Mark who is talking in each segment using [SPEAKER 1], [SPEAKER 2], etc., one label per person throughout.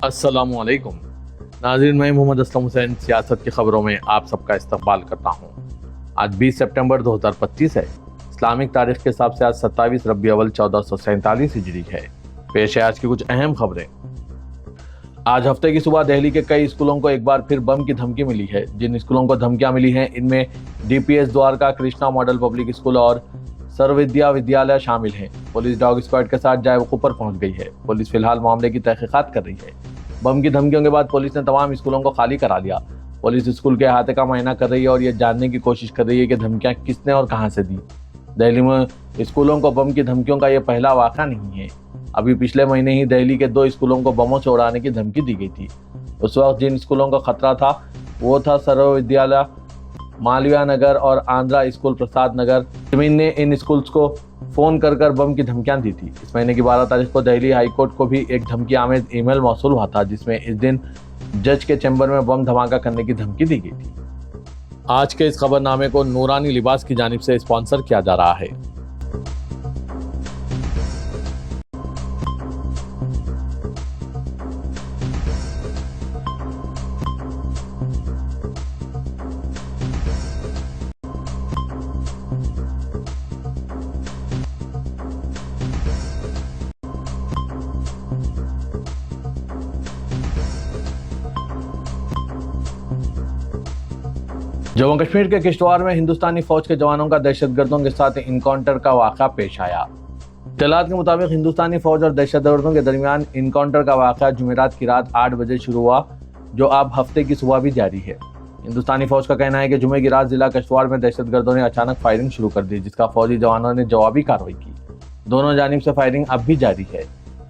[SPEAKER 1] अस्सलामुअलैकुम नाज़रीन, मैं मोहम्मद असलम हुसैन सियासत की खबरों में आप सबका इस्तकबाल करता हूँ। आज 20 सितंबर 2025 है। इस्लामिक तारीख के हिसाब से आज 27 रबी अव्वल 1447 हिजरी है। पेश है आज की कुछ अहम खबरें। आज हफ्ते की सुबह दिल्ली के कई स्कूलों को एक बार फिर बम की धमकी मिली है। जिन स्कूलों को धमकियां मिली हैं इनमें DPS Dwarka, Krishna model public school और सर्वविद्या विद्यालय शामिल हैं। पुलिस डॉग स्क्वाड के साथ जायवकू पर पहुंच गई है। पुलिस फिलहाल मामले की तहकीकात कर रही है। बम की धमकियों के बाद पुलिस ने तमाम स्कूलों को खाली करा लिया। पुलिस स्कूल के अहाते का मुआयना कर रही है और ये जानने की कोशिश कर रही है कि धमकियां किसने और कहां से दी। दिल्ली में स्कूलों को बम की धमकियों का यह पहला वाक़ा नहीं है। अभी पिछले महीने ही दिल्ली के 2 स्कूलों को बमों से उड़ाने की धमकी दी गई थी। उस वक्त जिन स्कूलों का खतरा था वो था सर्व विद्यालय, मालवीय नगर और आंध्रा स्कूल प्रसाद नगर। जमीन ने इन स्कूल्स को फोन कर बम की धमकियां दी थी। इस महीने की 12 तारीख को दिल्ली हाई कोर्ट को भी एक धमकी आमेज ईमेल मौसूल हुआ था, जिसमें इस दिन जज के चैम्बर में बम धमाका करने की धमकी दी गई थी। आज के इस खबरनामे को नूरानी लिबास की जानिब से स्पॉन्सर किया जा रहा है। जम्मू कश्मीर के किश्तवाड़ में हिंदुस्तानी फौज के जवानों का दहशतगर्दों के साथ इनकाउंटर का वाक़ा पेश आया। इत्तलात के मुताबिक हिंदुस्तानी फौज और दहशतगर्दों के दरमियान इनकाउंटर का वाक़ा जुमेरात की रात 8 बजे शुरू हुआ, जो अब हफ्ते की सुबह भी जारी है। हिंदुस्तानी फौज का कहना है कि जुमे की रात जिला किश्तवाड़ में दहशतगर्दों ने अचानक फायरिंग शुरू कर दी, जिसका फौजी जवानों ने जवाबी कार्रवाई की। दोनों जानिब से फायरिंग अब भी जारी है।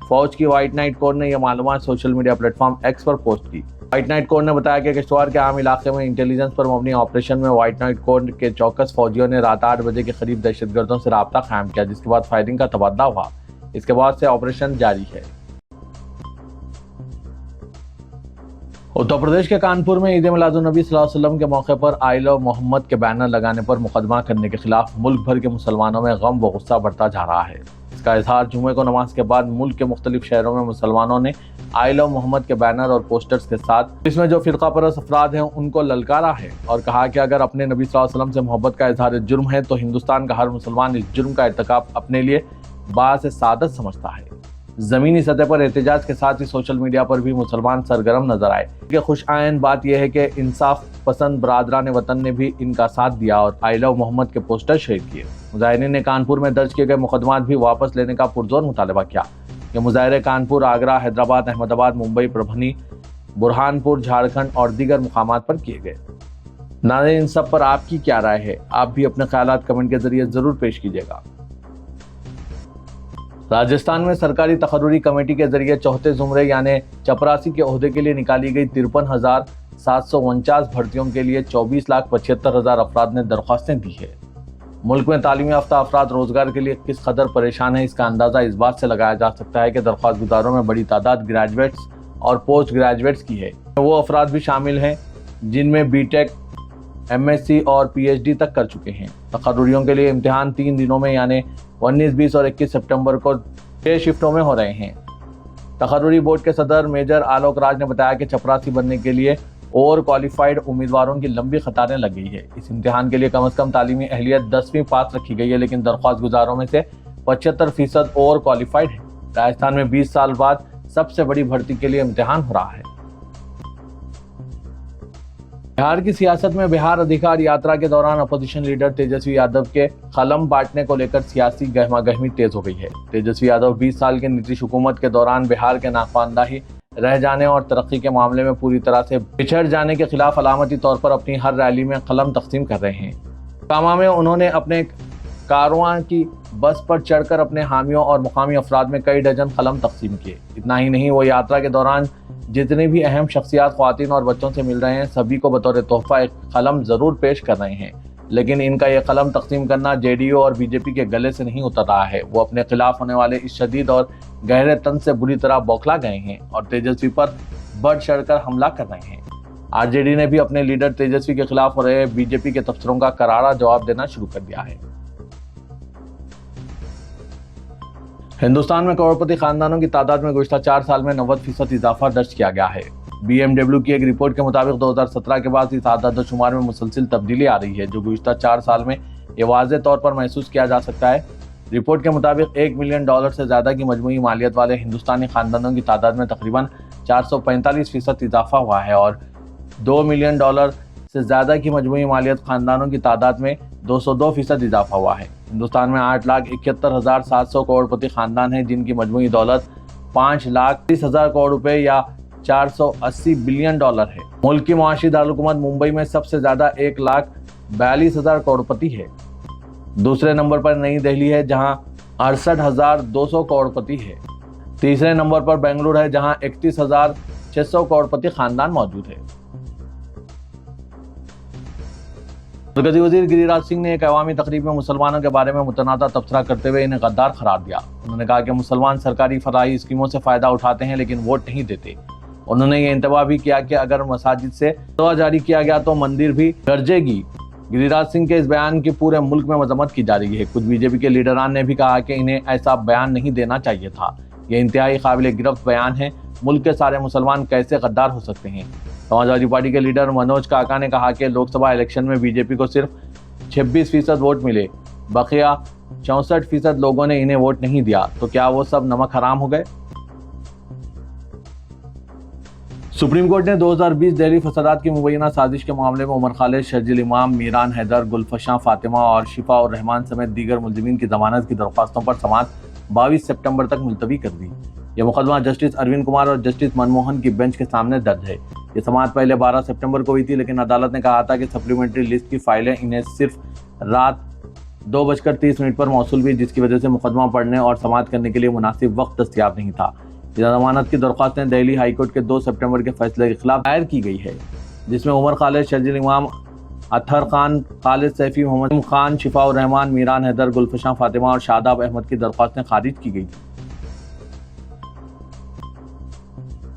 [SPEAKER 1] फौज की व्हाइट नाइट कोर ने यह मालूमात सोशल मीडिया प्लेटफॉर्म एक्स पर पोस्ट की। व्हाइट नाइट कोर ने बताया कि किश्तवाड़ के आम इलाके में इंटेलिजेंस पर मबनी ऑपरेशन में व्हाइट नाइट कोर के चौकस फौजियों ने रात 8 बजे के करीब दहशतगर्दों से राब्ता कायम किया, जिसके बाद फायरिंग का तबादला हुआ। इसके बाद से ऑपरेशन जारी है। उत्तर प्रदेश के कानपुर में ईद मिलादुन्नबी सल्लल्लाहु अलैहि वसल्लम के मौके पर आई लव मोहम्मद के बैनर लगाने पर मुकदमा करने के खिलाफ मुल्क भर के मुसलमानों में गम व गुस्सा बढ़ता जा रहा है। इसका इजहार जुमे को नमाज के बाद मुल्क के मुख्तलिफ शहरों में मुसलमानों ने आई लव मोहम्मद के बैनर और पोस्टर्स के साथ इसमें जो फिरका परस्त अफराद हैं उनको ललकारा है और कहा कि अगर अपने नबी सल्लल्लाहु अलैहि वसल्लम से मोहब्बत का इजहार जुर्म है तो हिंदुस्तान का हर मुसलमान इस जुर्म का इर्तिकाब अपने लिए बाअस सादत समझता है। जमीनी सतह पर एहतजाज के साथ ही सोशल मीडिया पर भी मुसलमान सरगर्म नजर आए। खुश आयन बात यह है कि इंसाफ पसंद बरादरान वतन ने भी इनका साथ दिया और आई लव मोहम्मद के पोस्टर शेयर किए। मुजाहिरीन ने कानपुर में दर्ज किए गए मुकदमात भी वापस लेने का पुरजोर मुतालबा किया। ये मुजाहिरे कानपुर, आगरा, हैदराबाद, अहमदाबाद, मुंबई, परभनी, बुरहानपुर, झारखंड और दीगर मुकामात पर किए गए। नाज़रीन, इन सब पर आपकी क्या राय है? आप भी अपने ख्यालात कमेंट के जरिए जरूर पेश कीजिएगा। राजस्थान में सरकारी तकर्रुरी कमेटी के जरिए चौथे जुमरे यानी चपरासी के ओहदे के लिए निकाली गई 53,749 भर्तियों के लिए 24,75,000 अफराद ने दरख्वास्तें दी है। मुल्क में तालीम याफ्ता अफराद रोजगार के लिए किस कदर परेशान है, इसका अंदाजा इस बात से लगाया जा सकता है कि दरख्वास्त गुजारों में बड़ी तादाद ग्रेजुएट्स और पोस्ट ग्रेजुएट्स की है। वो अफराद भी शामिल हैं जिनमें BTech, MSc और PhD तक कर चुके हैं। तकर्रुरियों के लिए इम्तिहान 3 दिनों में यानी 19, 20 और 21 सितंबर को 6 शिफ्टों में हो रहे हैं। तकर्रुरी बोर्ड के सदर मेजर आलोक राज ने बताया कि चपरासी बनने के लिए ओवर क्वालिफाइड उम्मीदवारों की लंबी कतारें लग गई है। इस इम्तिहान के लिए कम से कम तालीमी अहलियत 10वीं पास रखी गई है, लेकिन दरख्वास्त गुजारों में से 75% ओवर क्वालिफाइड है। राजस्थान में 20 साल बाद सबसे बड़ी भर्ती के लिए इम्तिहान हो रहा है। बिहार की सियासत में बिहार अधिकार यात्रा के दौरान अपोजिशन लीडर तेजस्वी यादव के कलम बांटने को लेकर सियासी गहमागहमी तेज हो गई है। तेजस्वी यादव 20 साल की नीतीश हुकूमत के दौरान बिहार के नाखवानदाही रह जाने और तरक्की के मामले में पूरी तरह से पिछड़ जाने के खिलाफ अलामती तौर पर अपनी हर रैली में कलम तकसीम कर रहे हैं। कामा में उन्होंने अपने कारवां की बस पर चढ़कर अपने हामियों और मुकामी अफराद में कई डजन कलम तकसीम किए। इतना ही नहीं, वो यात्रा के दौरान जितने भी अहम शख्सियात, ख्वातीन और बच्चों से मिल रहे हैं, सभी को बतौर तोहफा एक कलम जरूर पेश कर रहे हैं। लेकिन इनका यह कलम तकसीम करना JDU और BJP के गले से नहीं उतर रहा है। वो अपने खिलाफ होने वाले इस शदीद और गहरे तंज से बुरी तरह बौखला गए हैं और तेजस्वी पर बढ़ चढ़कर हमला कर रहे हैं। RJD ने भी अपने लीडर तेजस्वी के खिलाफ हो रहे BJP के तबसरों का करारा जवाब देना शुरू कर दिया है। हिंदुस्तान में करोड़पति खानदानों की तादाद में गुज़श्ता 4 साल में 90% इजाफा दर्ज किया गया है। BMW की एक रिपोर्ट के मुताबिक 2017 के बाद इस आदाद शुमार में मुसलसिल तब्दीली आ रही है, जो गुज़श्ता 4 साल में ये वाज़ेह तौर पर महसूस किया जा सकता है। रिपोर्ट के मुताबिक $1 मिलियन से ज़्यादा की मजमूई मालियत वाले हिंदुस्तानी खानदानों की तादाद में तकरीबन 445% इजाफा हुआ है और $2 मिलियन से ज़्यादा की मजमूई मालियत खानदानों की तादाद में 202% इजाफा हुआ है। हिंदुस्तान में 8,71,700 करोड़पति खानदान हैं, जिनकी मजमूई दौलत $5,30,000 करोड़ रुपए या $480 बिलियन है। मुल्क की मुआशी दारुलहुकूमत मुंबई में सबसे ज़्यादा 1,42,000 करोड़पति है। दूसरे नंबर पर नई दिल्ली है, जहां 68,200 करोड़पति है। तीसरे नंबर पर बेंगलुरु है, जहां 31,600 करोड़पति खानदान मौजूद है। मरकजी वजीर गिरिराज सिंह ने एक अवामी तकरीब में मुसलमानों के बारे में मुतनाज़ा तबसरा करते हुए इन्हें गद्दार करार दिया। उन्होंने कहा कि मुसलमान सरकारी फराही स्कीमों से फ़ायदा उठाते हैं लेकिन वोट नहीं देते। उन्होंने ये इंतबाह भी किया कि अगर मसाजिद से फतवा जारी किया गया तो मंदिर भी गरजेगी। गिरिराज सिंह के इस बयान की पूरे मुल्क में मजम्मत की जा रही है। कुछ बीजेपी के लीडरान ने भी कहा कि इन्हें ऐसा बयान नहीं देना चाहिए था। यह इंतहाई काबिल गिरफ्त बयान है। मुल्क के सारे मुसलमान कैसे गद्दार हो सकते हैं। समाजवादी पार्टी के लीडर मनोज काका ने कहा कि लोकसभा इलेक्शन में बीजेपी को सिर्फ 26% वोट मिले, बकिया 64% लोगों ने इन्हें वोट नहीं दिया, तो क्या वो सब नमक हराम हो गए। सुप्रीम कोर्ट ने 2020 दिल्ली फसादात की मुबैना साजिश के मामले में उमर खालिद, शर्जील इमाम, मीरान हैदर, गुलफशां फातिमा और शिफा और रहमान समेत दीगर मुलजिमीन की जमानत की दरख्वास्तों पर समाअत 22 सितंबर तक मुलतवी कर दी। यह मुकदमा जस्टिस अरविंद कुमार और जस्टिस मनमोहन की बेंच के सामने दर्ज है। ये समाअत पहले 12 सितंबर को हुई थी, लेकिन अदालत ने कहा था कि सप्लीमेंट्री लिस्ट की फाइलें इन्हें सिर्फ रात 2:30 पर मौसूल हुई, जिसकी वजह से मुकदमा पढ़ने और समाअत करने के लिए मुनासिब वक्त दस्तियाब नहीं था। जमानत की दरख्वास्तें दिल्ली हाईकोर्ट के 2 सितंबर के फैसले के खिलाफ दायर की गई है, जिसमें उमर खालिद, शर्जील इमाम, अतहर खान, खालिद सैफी, मोहम्मद खान, शिफा और रहमान, मीरान हैदर, गुलफशां फातिमा और शादाब अहमद की दरख्वास्तें खारिज की गई थी।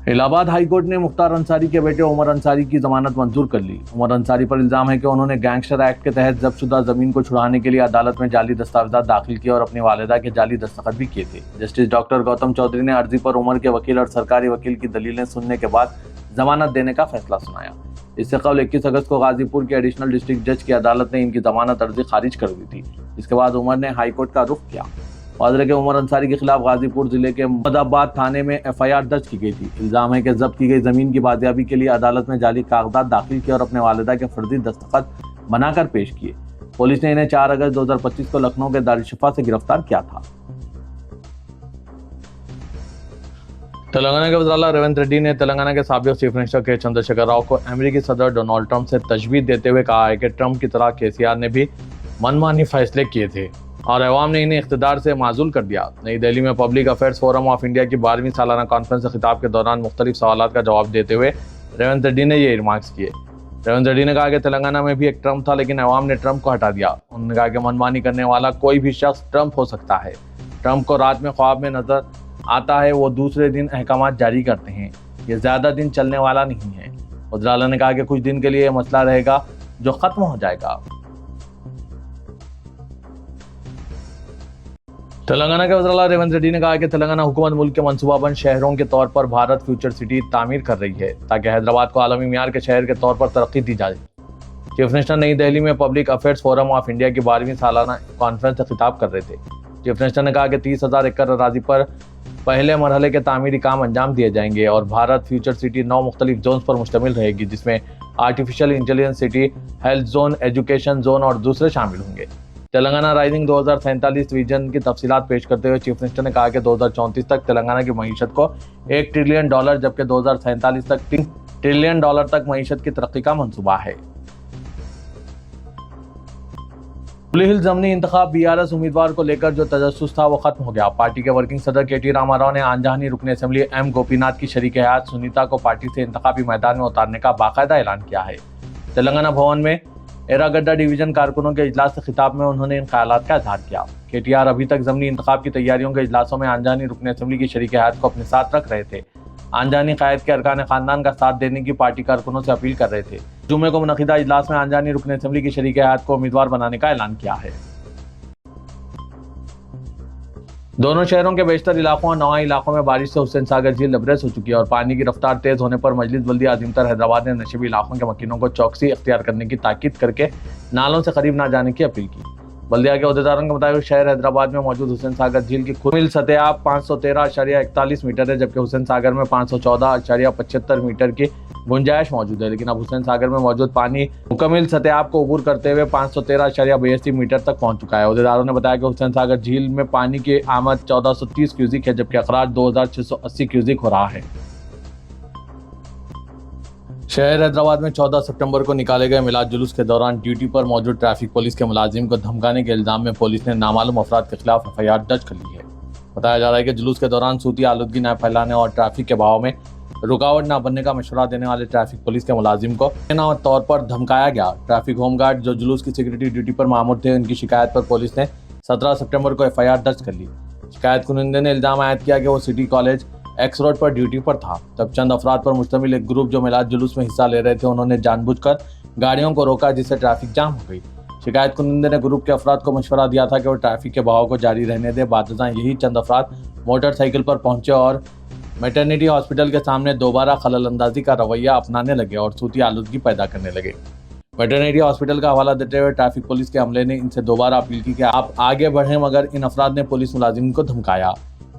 [SPEAKER 1] इलाहाबाद हाईकोर्ट ने मुख्तार अंसारी के बेटे उमर अंसारी की जमानत मंजूर कर ली। उमर अंसारी पर इल्जाम है कि उन्होंने गैंगस्टर एक्ट के तहत जब्तशुदा जमीन को छुड़ाने के लिए अदालत में जाली दस्तावेजात दाखिल किए और अपनी वालिदा के जाली दस्तखत भी किए थे। जस्टिस डॉक्टर गौतम चौधरी ने अर्जी पर उमर के वकील और सरकारी वकील की दलीलें सुनने के बाद जमानत देने का फैसला सुनाया। इससे कबल 21 अगस्त को गाजीपुर के एडिशनल डिस्ट्रिक्ट जज की अदालत ने इनकी जमानत अर्जी खारिज कर दी थी। इसके बाद उमर ने हाईकोर्ट का रुख किया। वाज़ेह के उमर अंसारी के खिलाफ गाजीपुर जिले के मोहम्मदाबाद थाने में FIR दर्ज की गई थी। इल्जाम है कि जब्त की गई जमीन की बाजियाबी के लिए अदालत में जाली कागजात दाखिल किए और अपने वालिदा के फर्जी दस्तखत बनाकर पेश किए। पुलिस ने इन्हें 4 अगस्त 2025 को लखनऊ के दारुशफा से गिरफ्तार किया था। तेलंगाना के वज़ीर रेवंत रेड्डी ने तेलंगाना के साबिक़ चीफ मिनिस्टर के चंद्रशेखर राव को अमेरिकी सदर डोनाल्ड ट्रंप से तजवीज़ देते हुए कहा है कि ट्रंप की तरह KCR ने भी मनमानी फैसले किए थे और अवाम ने इन्हें इख्तिदार से माजूल कर दिया। नई दिल्ली में public affairs forum of India की 12वीं सालाना कॉन्फ्रेंस से खिताब के दौरान मुख्तलिफ सवालात का जवाब देते हुए रेवंत रेड्डी ने ये रिमार्क्स किए। रेवंत रेड्डी ने कहा कि तेलंगाना में भी एक ट्रंप था, लेकिन अवाम ने ट्रंप को हटा दिया। उन्होंने कहा कि मनमानी करने वाला कोई भी शख्स ट्रंप हो सकता है। ट्रंप को रात में ख्वाब में नजर आता है, वो दूसरे दिन अहकामात जारी करते हैं। ये ज़्यादा दिन चलने वाला नहीं है। वज़ीर ने कहा कि कुछ दिन के लिए यह मसला रहेगा जो ख़त्म हो जाएगा। तेलंगाना के वज़ीर रेवंत रेड्डी ने कहा कि तेलंगाना हुकूमत मुल्क के मनसूबाबंद शहरों के तौर पर भारत फ्यूचर सिटी तामीर कर रही है, ताकि हैदराबाद को आलमी मियार के शहर के तौर पर तरक्की दी जाए। चीफ मिनिस्टर नई दिल्ली में public affairs forum of India की 12वीं सालाना कॉन्फ्रेंस से खिताब कर रहे थे। चीफ मिनिस्टर ने कहा कि 30,000 एकड़ अराजी पर पहले मरहले के तामीरी काम अंजाम दिए जाएंगे और भारत फ्यूचर सिटी 9 मुख्तलिफ जोन्स पर मुश्तमिल रहेगी, जिसमें artificial intelligence city, health zone, education zone और दूसरे शामिल होंगे। तेलंगाना राइजिंग 2047 विजन की तफसीलात पेश करते हुए चीफ मिनिस्टर ने कहा कि 2034 तक तेलंगाना की मईशत को $1 ट्रिलियन, जबकि 2047 तक $3 ट्रिलियन तक मईशत की तरक्की का मंसूबा है। जुबली हिल्स ज़मीनी इंतखाब BRS उम्मीदवार को लेकर जो तजस्सुस था वो खत्म हो गया। पार्टी के वर्किंग सदर KT रामाराव ने आंजहानी रुकन असेंबली M गोपीनाथ की शरीक हयात सुनीता को पार्टी से इंतखाबी मैदान में उतारने का बाकायदा ऐलान किया है। तेलंगाना भवन में एरागड्डा डिवीजन कारकुनों के इजलास से खिताब में उन्होंने इन ख्यालात का इजहार किया। KTR अभी तक ज़मीनी इंतखाब की तैयारियों के इजलासों में आंजहानी रुकन असेंबली की शरीक हयात को अपने साथ रख रहे थे। आंजहानी कायद के अरकान खानदान का साथ देने की पार्टी कारकुनों से अपील कर रहे थे। जुमे को मुनक़िदा इजलास में आंजहानी रुकन असेंबली की शरीक हयात को उम्मीदवार बनाने का ऐलान किया है। दोनों शहरों के बेशतर इलाकों और नवाई इलाकों में बारिश से हुसैन सागर झील लबरेज हो चुकी है और पानी की रफ्तार तेज होने पर मजलिस बल्दिया अजीमतर हैदराबाद ने नशीबी इलाकों के मकीनों को चौकसी अख्तियार करने की ताकीद करके नालों से करीब ना जाने की अपील की। बल्दिया के अहदेदारों के मुताबिक शहर हैदराबाद में मौजूद हुसैन सागर झील की कुल सतह 513.41 मीटर है, जबकि हुसैन सागर में 514.75 मीटर की गुंजाइश मौजूद है। लेकिन अब हुसैन सागर में मौजूद पानी मुकम्मल सतह को अबूर करते हुए 513.82 मीटर तक पहुंच चुका है। अहदेदारों ने बताया कि हुसैन सागर झील में पानी की आमद 1430 क्यूसिक है, जबकि अखराज 2680 क्यूसिक हो रहा है। शहर हैदराबाद में 14 सितंबर को निकाले गए मिलाद जुलूस के दौरान ड्यूटी पर मौजूद ट्रैफिक पुलिस के मुलाजिम को धमकाने के इल्जाम में पुलिस ने नामालूम अफराद के खिलाफ FIR दर्ज कर ली है। बताया जा रहा है कि जुलूस के दौरान सूती आलूदगी न फैलाने और ट्रैफिक के बहाव में रुकावट न बनने का मशवरा देने वाले ट्रैफिक पुलिस के मुलाजिम को तौर पर धमकाया गया। ट्रैफिक होमगार्ड जो जुलूस की सिक्योरिटी ड्यूटी पर मामूर थे, उनकी शिकायत पर पुलिस ने 17 सितंबर को FIR दर्ज कर ली। शिकायत कुनिंदे ने इल्जाम आयद किया कि वो सिटी कॉलेज एक्स रोड पर ड्यूटी पर था, तब चंद अफराद पर मुश्तमिल एक ग्रुप जो मिलाद जुलूस में हिस्सा ले रहे थे, उन्होंने जानबूझकर गाड़ियों को रोका, जिससे ट्रैफिक जाम हो गई। शिकायत कुनिंदे ने ग्रुप के अफराद को मशवरा दिया था कि वो ट्रैफिक के बहाव को जारी रहने दे। बादशाह यही चंद अफराद मोटरसाइकिल पर पहुंचे और मैटरनिटी हॉस्पिटल के सामने दोबारा खलल अंदाजी का रवैया अपनाने लगे और सूती आलूदगी पैदा करने लगे। मैटरनिटी हॉस्पिटल का हवाला देते हुए ट्रैफिक पुलिस के अमले ने इनसे दोबारा अपील की कि आप आगे बढ़ें, मगर इन अफराद ने पुलिस मुलाजिम को धमकाया।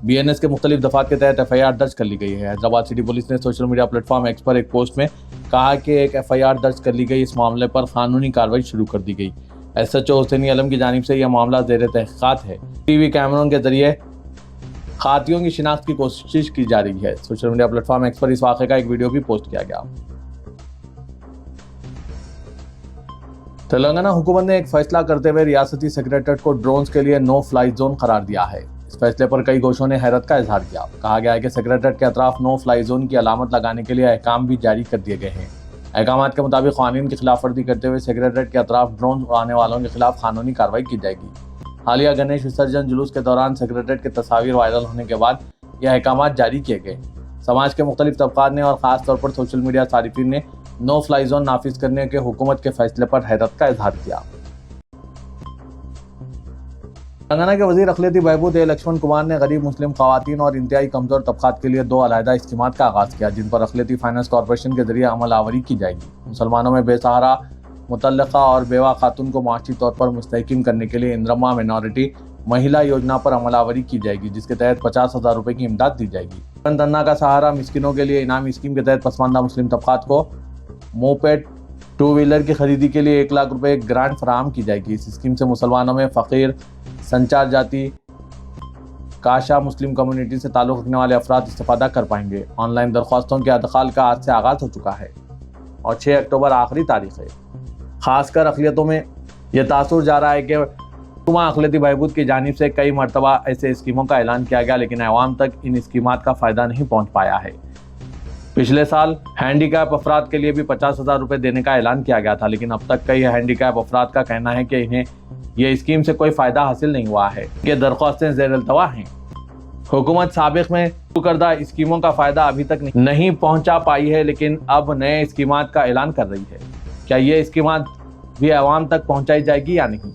[SPEAKER 1] BNS के मुख्तलिफ दफात के तहत FIR दर्ज कर ली गई है। हैदराबाद सिटी पुलिस ने सोशल मीडिया प्लेटफॉर्म X पर एक पोस्ट में कहा कि एक FIR दर्ज कर ली गई, इस मामले पर कानूनी कार्रवाई शुरू कर दी गई। SHO हुसैनी आलम की जानिब से यह मामला ज़ेर तहक़ीक़ात है। TV कैमरों के जरिए खातियों की शिनाख्त की कोशिश की जा रही है। सोशल मीडिया प्लेटफॉर्म X पर इस वाक़े का एक वीडियो भी पोस्ट किया गया। तेलंगाना हुकूमत ने एक फैसला करते हुए रियासती सेक्रेटरीट को ड्रोन्स के लिए नो फ्लाई जोन करार दिया है। इस फैसले पर कई गोशों ने हैरत का इजहार किया। कहा गया है कि सेक्रेटरीट के अतराफ नो फ्लाई जोन की अलामत लगाने के लिए अहकाम भी जारी कर दिए गए हैं। अहकाम के मुताबिक कानून की खिलाफ वर्जी करते हुए सेक्रेटरीट के अतराफ ड्रोन उड़ाने वालों के खिलाफ कानूनी कार्रवाई की जाएगी। हालिया गणेश विसर्जन जुलूस के दौरान सेक्रेटरीट के तस्वीर वायरल होने के बाद यह अहकाम जारी किए गए। समाज के मुख्तलिफ तबकात ने और ख़ास तौर पर सोशल मीडिया सारिफिन ने नो फ्लाई जोन नाफिज करने के हुकूमत के फैसले पर हैरत का इजहार किया। तेलंगाना के वजीर अखिलती बहबूद लक्ष्मण कुमार ने गरीब मुस्लिम खवातीन और इंतहाई कमजोर तबकात के लिए 2 अलहदा स्कीमात का आगाज़ किया, जिन पर अखिलती फाइनेंस कॉरपोरेशन के जरिए अमल आवरी की जाएगी। मुसलमानों में बेसहारा, मुतल्लका और बेवा खातून को माशी तौर पर मुस्तहकिम करने के लिए इंद्रमा मिनॉरिटी महिला योजना पर अमलावरी की जाएगी, जिसके तहत 50,000 रुपये की इमदाद दी जाएगी। तन्ना का सहारा मिस्किनों के लिए इनामी स्कीम के तहत पसमानदा मुस्लिम तबकात को मोपेड 2 व्हीलर की खरीदी के लिए 1 लाख रुपए ग्रांट फराहम की जाएगी। इस स्कीम से मुसलमानों में फ़कीर, संचार जाति, काशा मुस्लिम कम्युनिटी से ताल्लुक़ रखने वाले अफराद इस्तेफादा कर पाएंगे। ऑनलाइन दरख्वास्तों के अदखाल का आज से आगाज़ हो चुका है और 6 अक्टूबर आखिरी तारीख है। ख़ासकर अक़लियतों में यह तासुर जा रहा है कि हुकूमत अक़लियती बहबूद की जानिब से कई मरतबा ऐसे स्कीमों का ऐलान किया गया, लेकिन अवाम तक इन स्कीमात का फ़ायदा नहीं पहुँच पाया है। पिछले साल हैंडीकैप अफराद के लिए भी 50,000 रुपये देने का ऐलान किया गया था, लेकिन अब तक कई हैंडीकैप अफराद का कहना है कि इन्हें यह स्कीम से कोई फ़ायदा हासिल नहीं हुआ है। ये दरख्वास्तें ज़ेर-ए-अल्तवा हैं। हुकूमत साबिक़ में शुरू करदा स्कीमों का फ़ायदा अभी तक नहीं पहुंचा पाई है, लेकिन अब नए स्कीमात का ऐलान कर रही है। क्या ये स्कीमात भी आवाम तक पहुंचाई जाएगी या नहीं?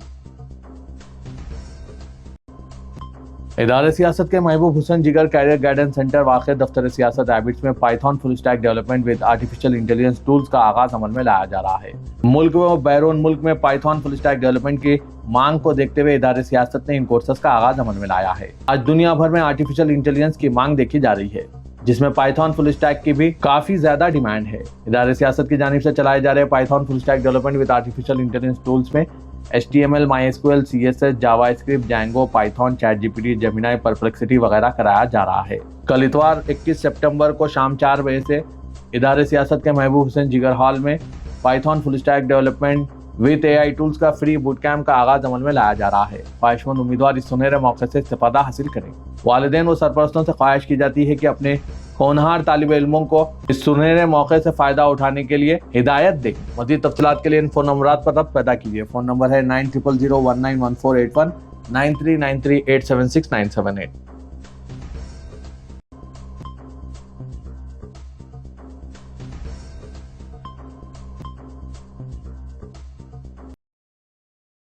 [SPEAKER 1] इदारे सियासत के महबूब हुसैन जिगर कैरियर गाइडेंस सेंटर वाक़ दफ्तर सियासत हैबिट्स में Python full stack development with artificial intelligence tools का आगाज अमल में लाया जा रहा है। मुल्क व बैरून मुल्क में पाइथन फुल स्टैक डेवलपमेंट की मांग को देखते हुए इदारे सियासत ने इन कोर्सेज का आगाज अमल में लाया है। आज दुनिया भर में आर्टिफिशियल इंटेलिजेंस की मांग देखी जा रही है, जिसमें पाइथन फुल स्टैक की भी काफी ज्यादा डिमांड है। इदारे सियासत की जानिब से चलाए जा रहे Python full stack development with artificial intelligence tools में HTML, MySQL, CSS, JavaScript, Django, Python, ChatGPT, Gemini, perplexity वगैरह कराया जा रहा है। कल इतवार 21 सितंबर को शाम 4 बजे से इदारे सियासत के महबूब हुसैन जिगर हॉल में Python full stack development with AI tools का फ्री बूट कैंप का आगाज अमल में लाया जा रहा है। ख्वाहिशमंद उम्मीदवार इस सुनहरे मौके से इस्तेफादा हासिल करें। वालिदैन व सरपरस्तों से ख्वाहिश की जाती है कि अपने होनहार तालिब इल्मों को इस सुनहरे मौके से फ़ायदा उठाने के लिए हिदायत दें। मज़ीद तफ़सीलात के लिए इन फ़ोन नंबरात पर रब्त पैदा कीजिए। फ़ोन नंबर है 9000191481 9393876978।